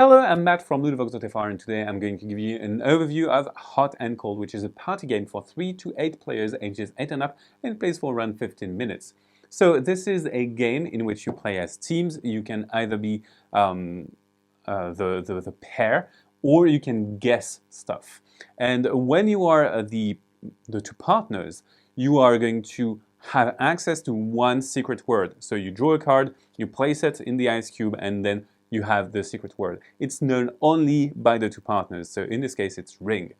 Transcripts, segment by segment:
Hello, I'm Matt from Ludochrono, and today I'm going to give you an overview of Hot and Cold, which is a party game for 3 to 8 players ages 8 and up, and it plays for around 15 minutes. So this is a game in which you play as teams. You can either be the pair, or you can guess stuff. And when you are the two partners, you are going to have access to one secret word. So you draw a card, you place it in the ice cube, and then you have the secret word. It's known only by the two partners, so in this case it's ring.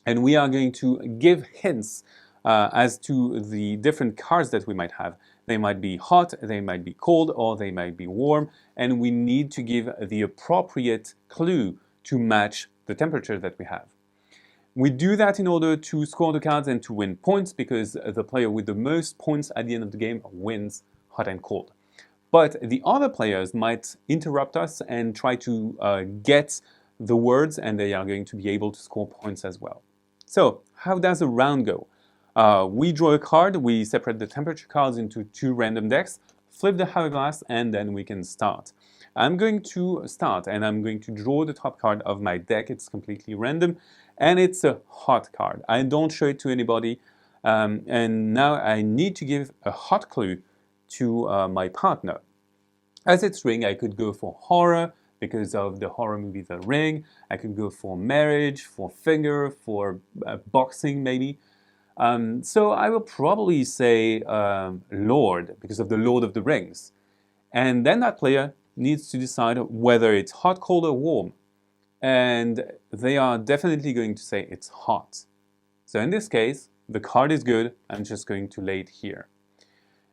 And we are going to give hints as to the different cards that we might have. They might be hot, they might be cold, or they might be warm, and we need to give the appropriate clue to match the temperature that we have. We do that in order to score the cards and to win points, because the player with the most points at the end of the game wins hot and cold. But the other players might interrupt us and try to get the words, and they are going to be able to score points as well. So, how does a round go? We draw a card, we separate the temperature cards into 2 random decks, flip the hourglass, and then we can start. I'm going to start, and I'm going to draw the top card of my deck. It's completely random, and it's a hot card. I don't show it to anybody, and now I need to give a hot clue to my partner. As it's ring, I could go for horror because of the horror movie The Ring. I could go for marriage, for finger, for boxing maybe. So I will probably say Lord because of the Lord of the Rings. And then that player needs to decide whether it's hot, cold, or warm. And they are definitely going to say it's hot. So in this case, the card is good. I'm just going to lay it here.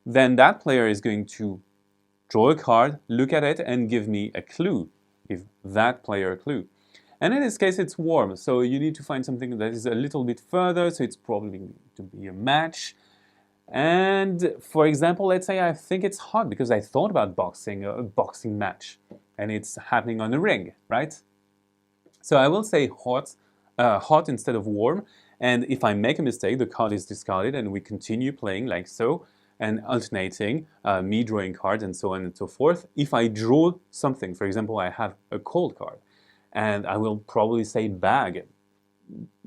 Then that player is going to draw a card, look at it, and give me a clue. Give that player a clue. And in this case, it's warm, so you need to find something that is a little bit further, so it's probably going to be a match. And for example, let's say I think it's hot because I thought about boxing, a boxing match, and it's happening on a ring, right? So I will say hot instead of warm, and if I make a mistake, the card is discarded, and we continue playing like so, and alternating, me drawing cards and so on and so forth. If I draw something, for example, I have a cold card, and I will probably say bag.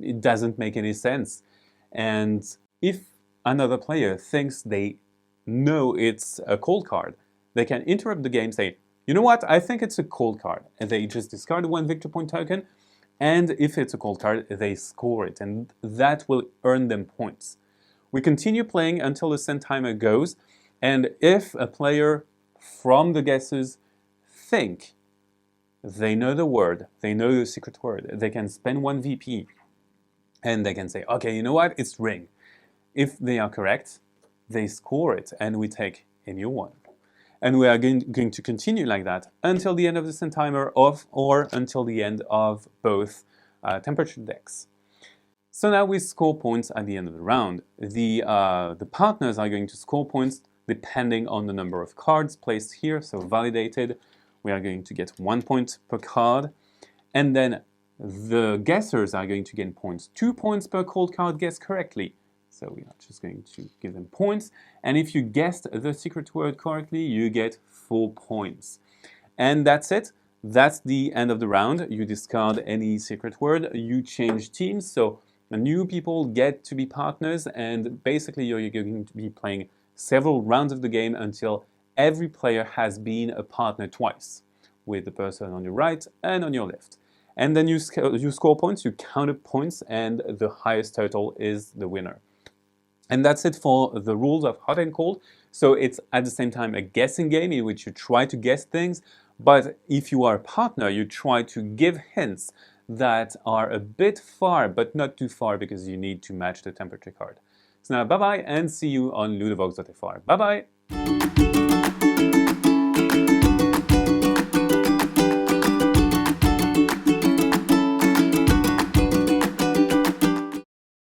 It doesn't make any sense. And if another player thinks they know it's a cold card, they can interrupt the game, say, you know what, I think it's a cold card. And they just discard 1 victory point token, and if it's a cold card, they score it, and that will earn them points. We continue playing until the send timer goes, and if a player from the guesses think they know the word, they know the secret word, they can spend 1 VP, and they can say, okay, you know what, it's ring. If they are correct, they score it, and we take a new one. And we are going to continue like that until the end of the send timer or until the end of both temperature decks. So now we score points at the end of the round. The partners are going to score points depending on the number of cards placed here, so validated. We are going to get 1 point per card. And then the guessers are going to gain points. 2 points per cold card guessed correctly. So we are just going to give them points. And if you guessed the secret word correctly, you get 4 points. And that's it. That's the end of the round. You discard any secret word. You change teams. So new people get to be partners, and basically you're going to be playing several rounds of the game until every player has been a partner twice, with the person on your right and on your left. And then you score points, you count up points, and the highest total is the winner. And that's it for the rules of Hot and Cold. So it's at the same time a guessing game in which you try to guess things, but if you are a partner, you try to give hints that are a bit far, but not too far, because you need to match the temperature card. So now, bye-bye, and see you on Ludovox.fr. Bye-bye!